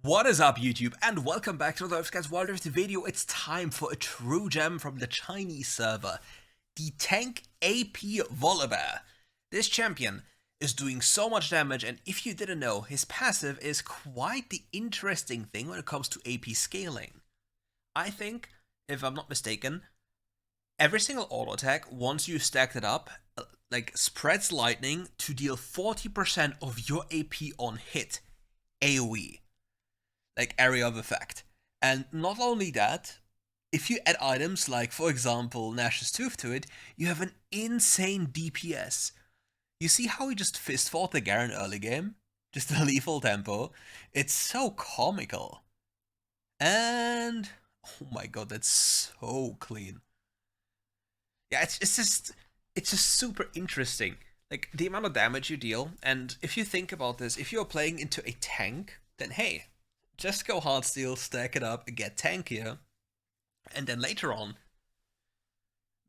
What is up, YouTube, and welcome back to the WildRift video. It's time for a true gem from the Chinese server, the tank AP Volibear. This champion is doing so much damage, and if you didn't know, his passive is quite the interesting thing when it comes to AP scaling. I think, if I'm not mistaken, every single auto attack, once you stacked it up, spreads lightning to deal 40% of your AP on hit, AoE. Like area of effect. And not only that, if you add items like, for example, Nash's Tooth to it, you have an insane DPS. You see how he just fist fought the Garen early game? Just a lethal tempo. It's so comical. And oh my god, that's so clean. Yeah, it's just super interesting. Like the amount of damage you deal, and if you think about this, if you're playing into a tank, then hey, just go Heartsteel, stack it up, and get tankier. And then later on,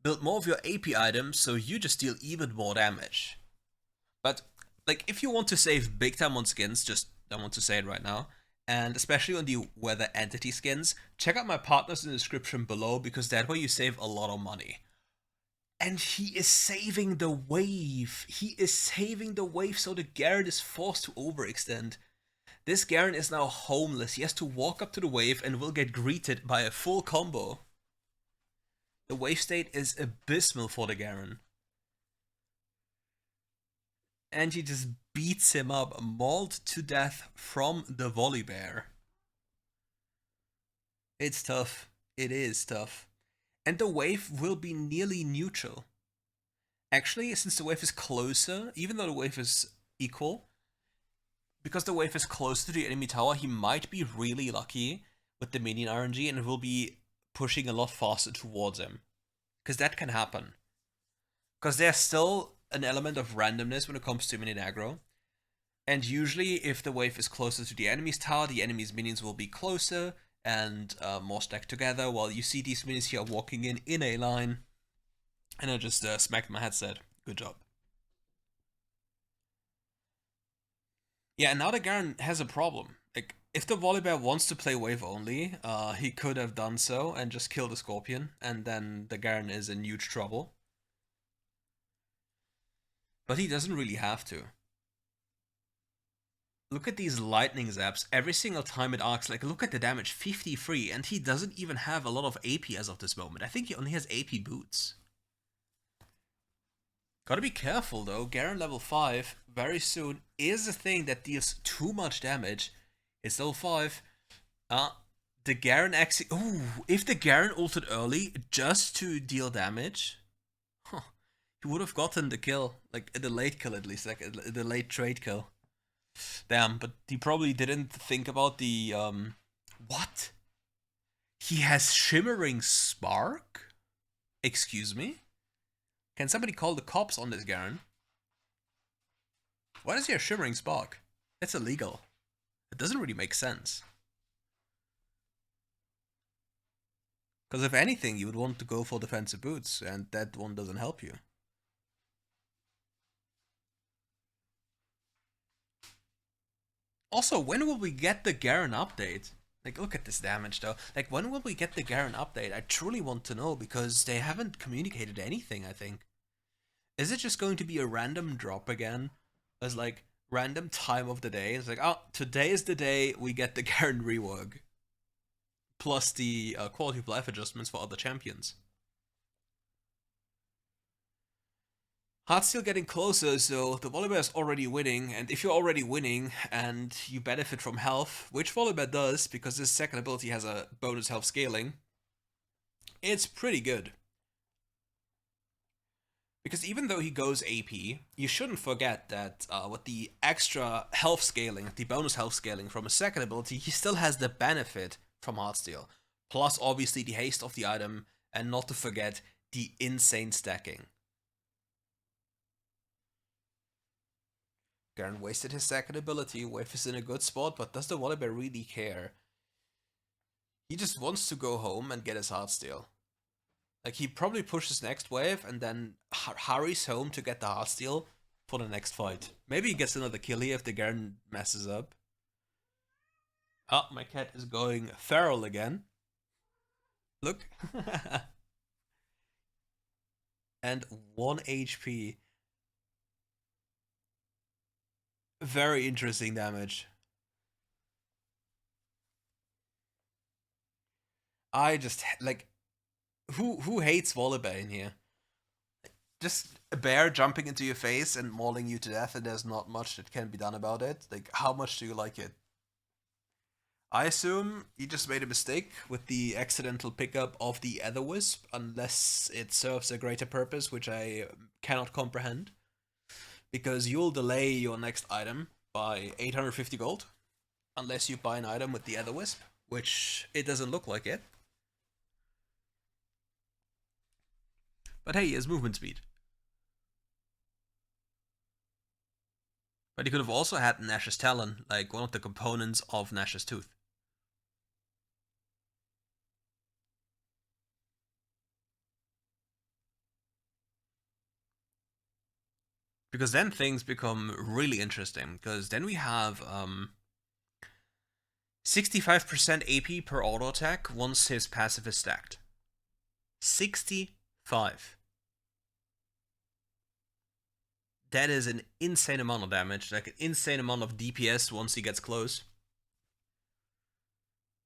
build more of your AP items so you just deal even more damage. But, like, if you want to save big time on skins, just don't want to say it right now, and especially on the weather entity skins, check out my partners in the description below because that way you save a lot of money. And he is saving the wave. He is saving the wave so the Garen is forced to overextend. This Garen is now homeless. He has to walk up to the wave and will get greeted by a full combo. The wave state is abysmal for the Garen. And he just beats him up, mauled to death from the Volibear. It's tough. It is tough. And the wave will be nearly neutral. Actually, since the wave is closer, even though the wave is equal, because the wave is close to the enemy tower, he might be really lucky with the minion RNG and will be pushing a lot faster towards him. Because that can happen. Because there's still an element of randomness when it comes to minion aggro. And usually, if the wave is closer to the enemy's tower, the enemy's minions will be closer and more stacked together, while you see these minions here walking in a line. And I just smacked my headset. Good job. Yeah, and now the Garen has a problem. Like, if the Volibear wants to play wave only, he could have done so and just killed the Scorpion, and then the Garen is in huge trouble. But he doesn't really have to. Look at these lightning zaps every single time it arcs. Like, look at the damage, 53, and he doesn't even have a lot of AP as of this moment. I think he only has AP boots. Gotta be careful though, Garen level 5 very soon is a thing that deals too much damage. It's level 5. The Garen actually... Ooh, if the Garen ulted early just to deal damage, he would have gotten the kill. Like, the late kill at least, like the late trade kill. Damn, but he probably didn't think about the... What? He has Shimmering Spark? Excuse me? Can somebody call the cops on this Garen? Why does he have Shimmering Spark? It's illegal. It doesn't really make sense. Because if anything, you would want to go for defensive boots, and that one doesn't help you. Also, when will we get the Garen update? Like, look at this damage though. Like, when will we get the Garen update? I truly want to know because they haven't communicated anything, I think. Is it just going to be a random drop again? As like, random time of the day? It's like, oh, today is the day we get the Garen rework. Plus the quality of life adjustments for other champions. Heartsteel getting closer, so the Volibear is already winning, and if you're already winning and you benefit from health, which Volibear does because his second ability has a bonus health scaling, it's pretty good. Because even though he goes AP, you shouldn't forget that with the extra health scaling, the bonus health scaling from his second ability, he still has the benefit from Heartsteel. Plus, obviously, the haste of the item, and not to forget, the insane stacking. Garen wasted his second ability, Wave is in a good spot, but does the Volibear really care? He just wants to go home and get his Heartsteel. Like, he probably pushes next wave and then hurries home to get the Heartsteel for the next fight. Maybe he gets another kill here if the Garen messes up. Oh, my cat is going feral again. Look. And 1 HP. Very interesting damage. I just like who hates Volibear in here? Just a bear jumping into your face and mauling you to death, and there's not much that can be done about it. Like, how much do you like it? I assume you just made a mistake with the accidental pickup of the Etherwisp, unless it serves a greater purpose, which I cannot comprehend. Because you'll delay your next item by 850 gold, unless you buy an item with the Etherwisp, which it doesn't look like it. But hey, his movement speed. But he could have also had Nash's Talon, like one of the components of Nash's Tooth. Because then things become really interesting, because then we have 65% AP per auto attack once his passive is stacked. 65. That is an insane amount of damage, like an insane amount of DPS once he gets close.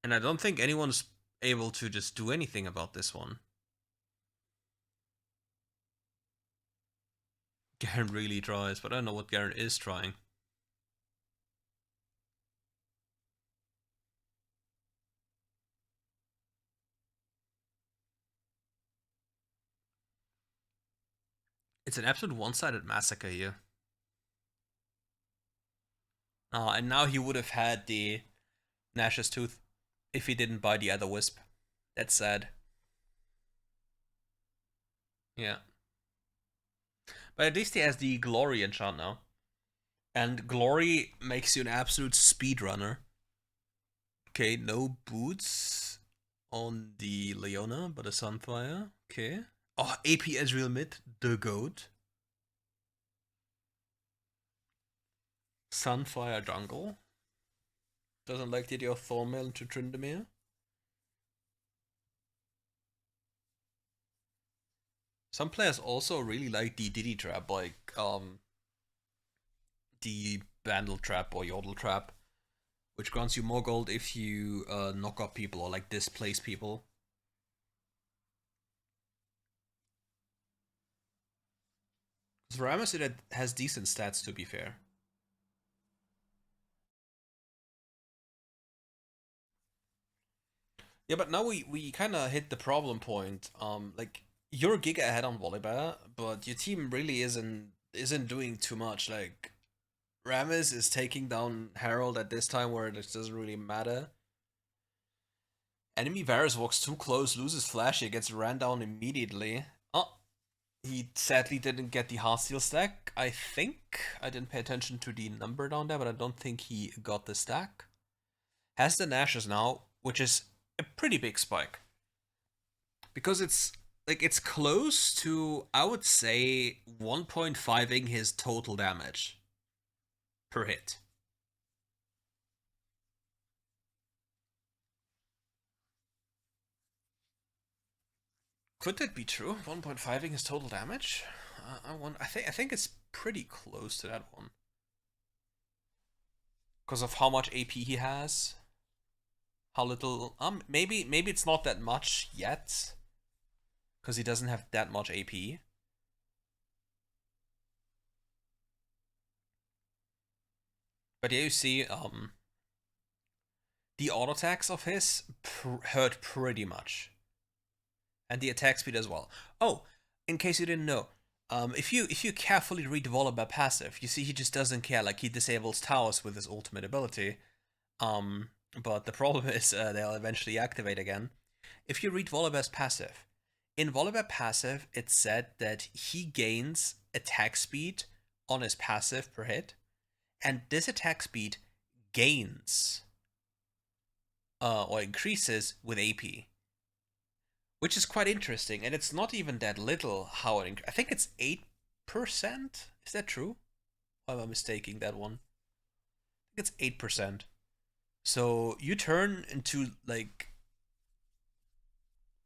And I don't think anyone's able to just do anything about this one. Garen really tries, but I don't know what Garen is trying. It's an absolute one-sided massacre here. And now he would have had the Nash's Tooth if he didn't buy the other Wisp. That's sad. Yeah. But at least he has the Glory enchant now. And Glory makes you an absolute speedrunner. Okay, no boots on the Leona, but a Sunfire. Okay. Oh, AP Ezreal mid, the GOAT. Sunfire jungle. Doesn't like the idea of Thornmail into Tryndamere. Some players also really like the Diddy trap, like the Bandle trap or Yodel trap, which grants you more gold if you knock up people or like displace people. Because Rammus, it has decent stats, to be fair. Yeah, but now we kind of hit the problem point. Like you're giga ahead on Volibear, but your team really isn't doing too much. Like Rammus is taking down Herald at this time where it doesn't really matter. Enemy Varus walks too close, loses flash, he gets ran down immediately. Oh, he sadly didn't get the Heartsteel stack, I think. I didn't pay attention to the number down there, but I don't think he got the stack. Has the Nashes now, which is a pretty big spike. Because it's close to, I would say, 1.5ing his total damage per hit. Could that be true? 1.5ing his total damage? I think it's pretty close to that one. Because of how much AP he has. How little maybe it's not that much yet. Because he doesn't have that much AP. But yeah, you see, the auto attacks of his hurt pretty much. And the attack speed as well. Oh, in case you didn't know, if you carefully read the Volibear passive, you see he just doesn't care. Like he disables towers with his ultimate ability. But the problem is they'll eventually activate again. If you read Volibear's passive, in Volibear passive, it said that he gains attack speed on his passive per hit, and this attack speed gains or increases with AP. Which is quite interesting, and it's not even that little how it I think it's 8%? Is that true? Or am I mistaking that one? I think it's 8%. So you turn into like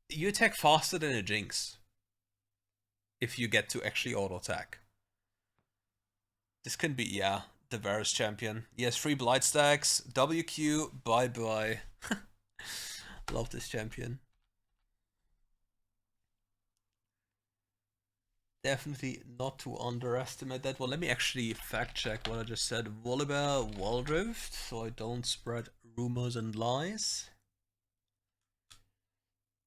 you attack faster than a Jinx if you get to actually auto attack. This can be, yeah, the Varus champion. He has 3 Blight stacks, WQ, bye bye. Love this champion. Definitely not to underestimate that. Well, let me actually fact check what I just said. Volibear, WildRift, so I don't spread rumors and lies.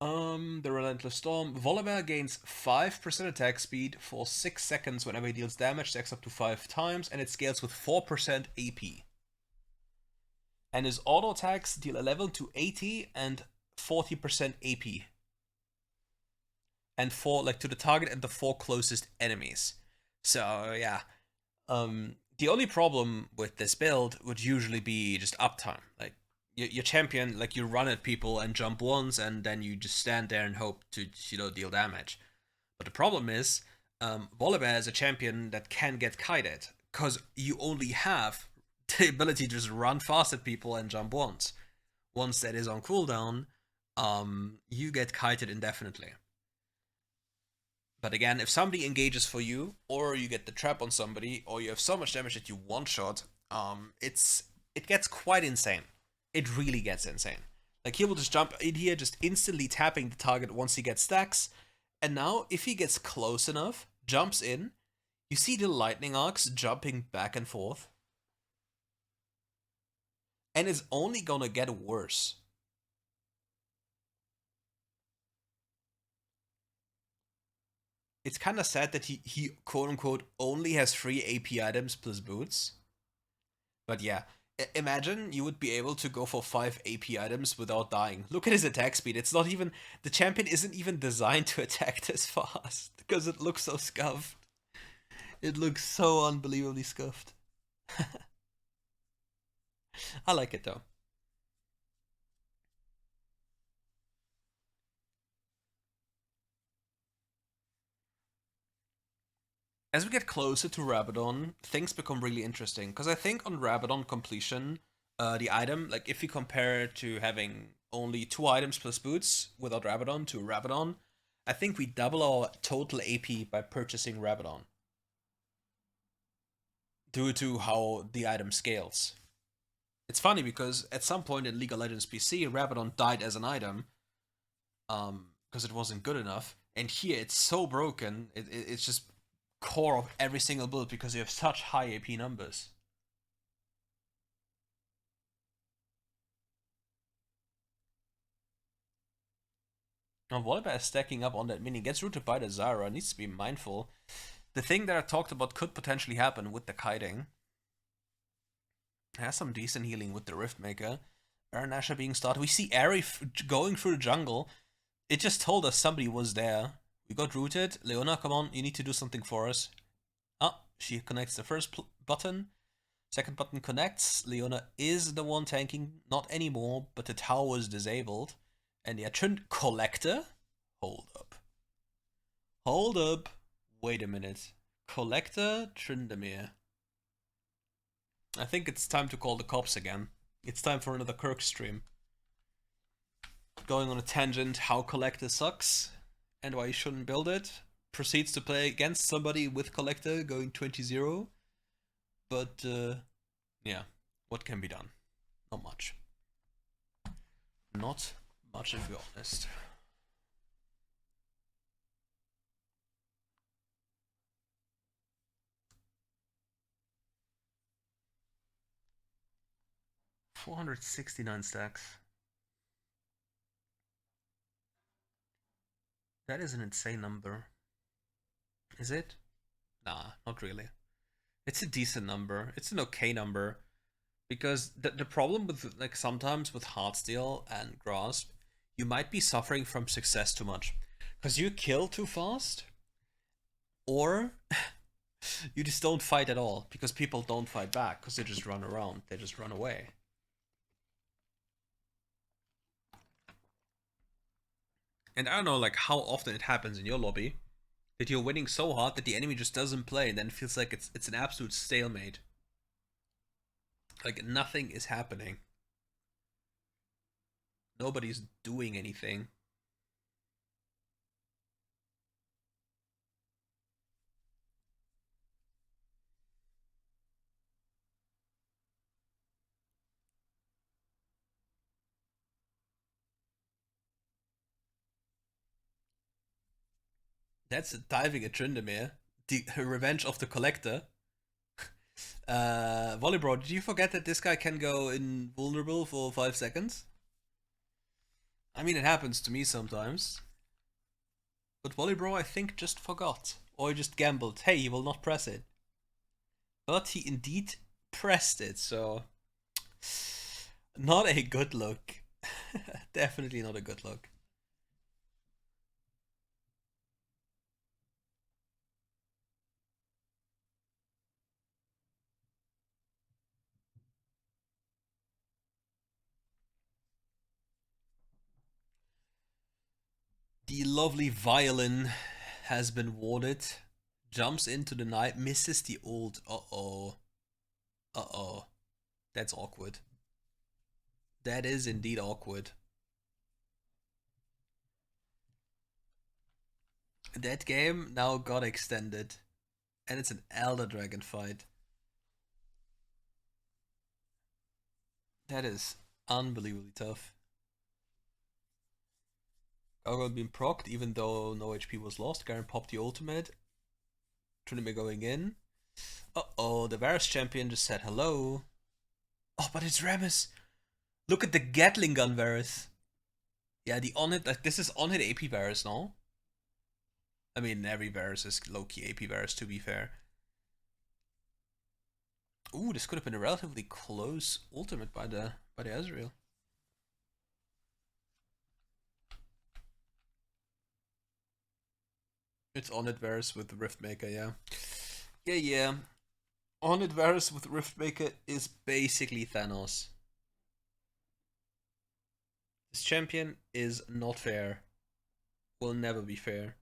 The Relentless Storm. Volibear gains 5% attack speed for 6 seconds whenever he deals damage, stacks up to 5 times, and it scales with 4% AP. And his auto attacks deal 11 to 80 and 40% AP. And 4 like to the target and the 4 closest enemies. So yeah. The only problem with this build would usually be just uptime. Like your champion, like you run at people and jump once, and then you just stand there and hope to deal damage. But the problem is, Volibear is a champion that can get kited because you only have the ability to just run fast at people and jump once. Once that is on cooldown, you get kited indefinitely. But again, if somebody engages for you, or you get the trap on somebody, or you have so much damage that you one-shot, it gets quite insane. It really gets insane. Like, he will just jump in here, just instantly tapping the target once he gets stacks. And now, if he gets close enough, jumps in, you see the lightning arcs jumping back and forth. And it's only gonna get worse. It's kind of sad that he quote-unquote only has 3 AP items plus boots. But yeah, imagine you would be able to go for 5 AP items without dying. Look at his attack speed. It's not even... The champion isn't even designed to attack this fast. Because it looks so scuffed. It looks so unbelievably scuffed. I like it though. As we get closer to Rabadon, things become really interesting. Because I think on Rabadon completion, the item, like if you compare it to having only 2 items plus boots without Rabadon to Rabadon, I think we double our total AP by purchasing Rabadon. Due to how the item scales. It's funny because at some point in League of Legends PC, Rabadon died as an item because it wasn't good enough. And here it's so broken, it's just core of every single build because you have such high AP numbers. Now Volibear is stacking up on that mini, gets rooted by the Zyra, needs to be mindful. The thing that I talked about could potentially happen with the kiting. Has some decent healing with the Riftmaker. Baron Nashor being started. We see Ari going through the jungle. It just told us somebody was there. We got rooted. Leona, come on, you need to do something for us. Ah, she connects the first button. Second button connects. Leona is the one tanking. Not anymore, but the tower was disabled. And the Atrin Collector? Hold up. Hold up. Wait a minute. Collector Tryndamere. I think it's time to call the cops again. It's time for another Kirk stream. Going on a tangent, how Collector sucks, and why you shouldn't build it. Proceeds to play against somebody with Collector, going 20-0. But, yeah, what can be done? Not much. Not much, if you're honest. $469 stacks. That is an insane number. Is it? Nah, not really. It's a decent number. It's an okay number. Because the problem with, like, sometimes with Heartsteel and Grasp, you might be suffering from success too much. Because you kill too fast, or you just don't fight at all. Because people don't fight back, because they just run around. They just run away. And I don't know, like, how often it happens in your lobby that you're winning so hard that the enemy just doesn't play, and then it feels like it's an absolute stalemate. Like, nothing is happening. Nobody's doing anything. That's diving at Tryndamere. The Revenge of the Collector. Volleybro, did you forget that this guy can go invulnerable for 5 seconds? I mean, it happens to me sometimes. But Volleybro, I think, just forgot. Or he just gambled. Hey, he will not press it. But he indeed pressed it, so... Not a good look. Definitely not a good look. The lovely violin has been warded. Jumps into the night, misses the ult. Uh-oh. Uh-oh. That's awkward. That is indeed awkward. That game now got extended. And it's an Elder Dragon fight. That is unbelievably tough. Gargoyle being procced even though no HP was lost. Garen popped the ultimate. Tryndamere going in. Uh-oh, the Varus champion just said hello. Oh, but it's Rammus. Look at the Gatling gun Varus. Yeah, the on-hit, like, this is on-hit AP Varus now. I mean, every Varus is low-key AP Varus, to be fair. Ooh, this could have been a relatively close ultimate by the Ezreal. It's on-hit Varus with the Riftmaker, yeah. Yeah. On-hit Varus with Riftmaker is basically Thanos. This champion is not fair. Will never be fair.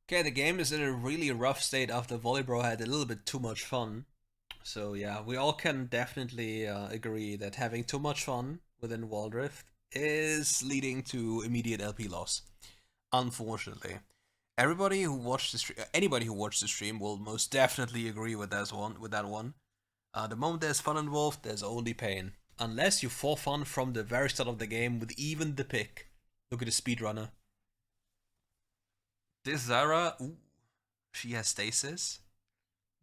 Okay, the game is in a really rough state after Volleybro had a little bit too much fun. So yeah, we all can definitely agree that having too much fun within WildRift is leading to immediate LP loss. Unfortunately, everybody who watched the stream, anybody who watched the stream, will most definitely agree with that one. The moment there's fun involved, there's only pain. Unless you fall fun from the very start of the game with even the pick. Look at the speedrunner. This Zara, ooh, she has stasis.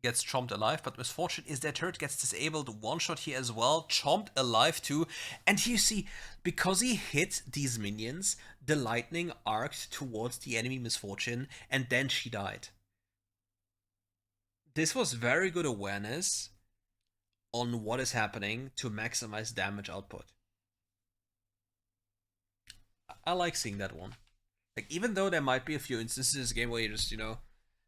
Gets chomped alive, but misfortune is that turret gets disabled. One shot here as well, chomped alive too. And you see, because he hit these minions, the lightning arced towards the enemy misfortune, and then she died. This was very good awareness on what is happening to maximize damage output. I like seeing that one. Like, even though there might be a few instances in this game where you just, had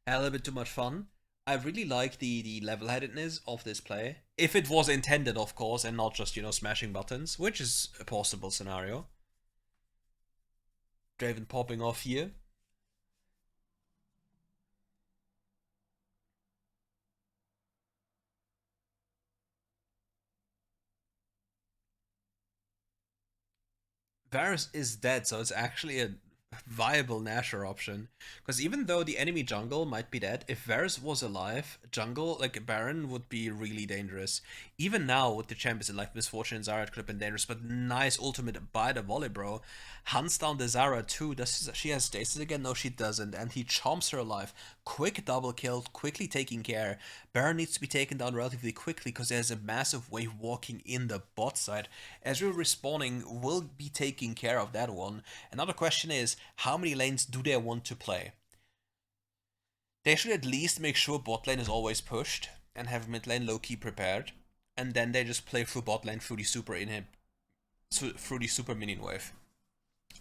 a little bit too much fun, I really like the level-headedness of this play. If it was intended, of course, and not just, smashing buttons, which is a possible scenario. Draven popping off here. Varus is dead, so it's actually a viable Nashor option. Because even though the enemy jungle might be dead, if Varus was alive, jungle, like Baron, would be really dangerous. Even now, with the champions in like Misfortune and Zara, it could have been dangerous, but nice ultimate by the Volibear. Hunts down the Zara too. Does she has stasis again? No, she doesn't. And he chomps her alive. Quick double kill, quickly taking care. Baron needs to be taken down relatively quickly because there's a massive wave walking in the bot side. Ezreal respawning will be taking care of that one. Another question is, how many lanes do they want to play? They should at least make sure bot lane is always pushed and have mid lane low-key prepared. And then they just play through bot lane through the super minion wave.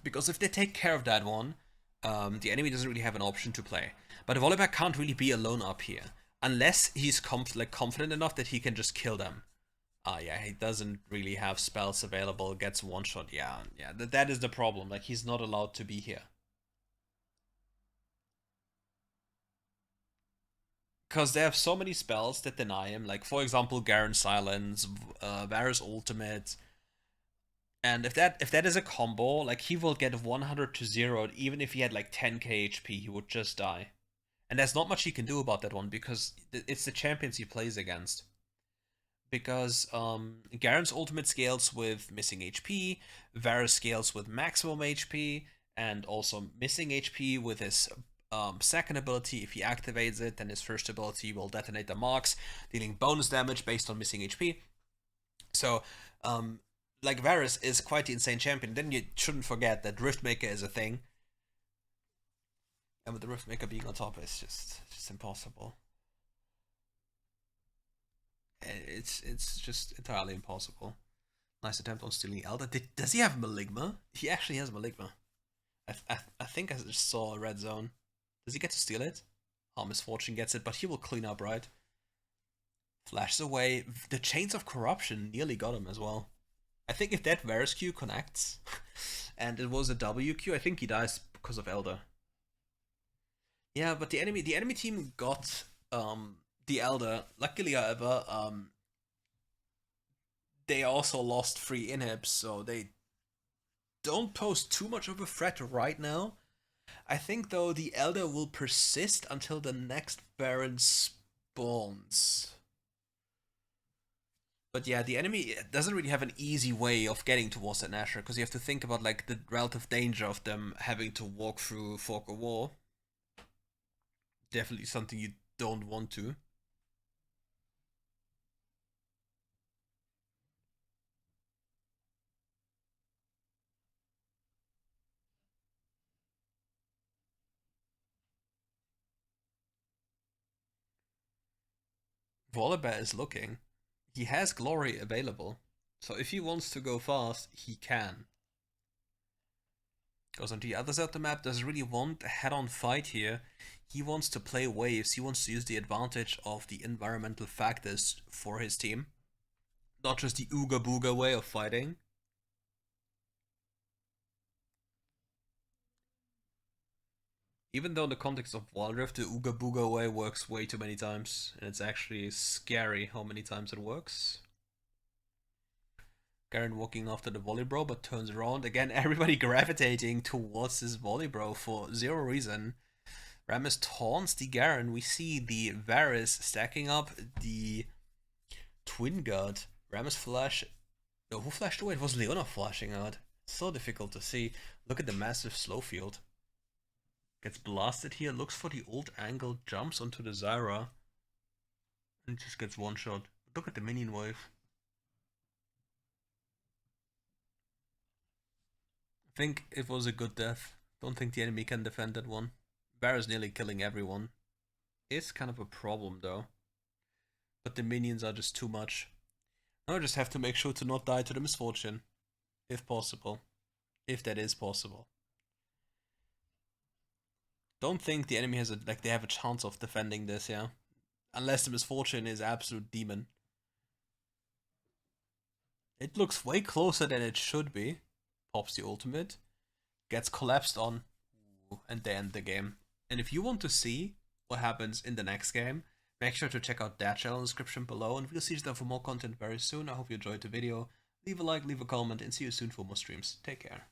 Because if they take care of that one, the enemy doesn't really have an option to play. But the Volibear can't really be alone up here. Unless he's confident enough that he can just kill them. Ah, yeah, he doesn't really have spells available, gets one shot. Yeah, yeah, that is the problem. Like, he's not allowed to be here. Because they have so many spells that deny him. Like, for example, Garen Silence, Varus Ultimate. And if that is a combo, like, he will get 100 to 0, even if he had like 10k HP, he would just die. And there's not much he can do about that one, because it's the champions he plays against. Because Garen's ultimate scales with missing HP, Varus scales with maximum HP, and also missing HP with his second ability. If he activates it, then his first ability will detonate the marks, dealing bonus damage based on missing HP. So, like, Varus is quite the insane champion. Then you shouldn't forget that Riftmaker is a thing, and with the Riftmaker being on top, it's just impossible. It's just entirely impossible. Nice attempt on stealing Elder. Does he have Maligma? He actually has Maligma. I think I just saw a red zone. Does he get to steal it? Oh, Misfortune gets it, but he will clean up, right? Flashes away. The Chains of Corruption nearly got him as well. I think if that Varus Q connects, and it was a W Q, I think he dies because of Elder. Yeah, but the enemy team got the Elder. Luckily, however, they also lost 3 inhibs, so they don't pose too much of a threat right now. I think, though, the Elder will persist until the next Baron spawns. But yeah, the enemy doesn't really have an easy way of getting towards that Nashor, because you have to think about like the relative danger of them having to walk through Fog of War. Definitely something you don't want to. Volibear is looking. He has Glory available. So if he wants to go fast, he can. Goes on the other side of the map, doesn't really want a head-on fight here. He wants to play waves, he wants to use the advantage of the environmental factors for his team. Not just the Ooga Booga way of fighting. Even though in the context of WildRift, the Ooga Booga way works way too many times, and it's actually scary how many times it works. Garen walking after the Volibear, but turns around. Again, everybody gravitating towards this Volibear for zero reason. Rammus taunts the Garen. We see the Varus stacking up the Twin Guard. Rammus flash. No, who flashed away? It was Leona flashing out. So difficult to see. Look at the massive slow field. Gets blasted here, looks for the old angle, jumps onto the Zyra, and just gets one shot. Look at the minion wave. I think it was a good death. Don't think the enemy can defend that one. Varus nearly killing everyone. It's kind of a problem though. But the minions are just too much. I just have to make sure to not die to the misfortune. If possible. If that is possible. Don't think the enemy has they have a chance of defending this, yeah. Unless the misfortune is absolute demon. It looks way closer than it should be. Pops the ultimate. Gets collapsed on. And they end the game. And if you want to see what happens in the next game, make sure to check out that channel in the description below. And we'll see you there for more content very soon. I hope you enjoyed the video. Leave a like, leave a comment, and see you soon for more streams. Take care.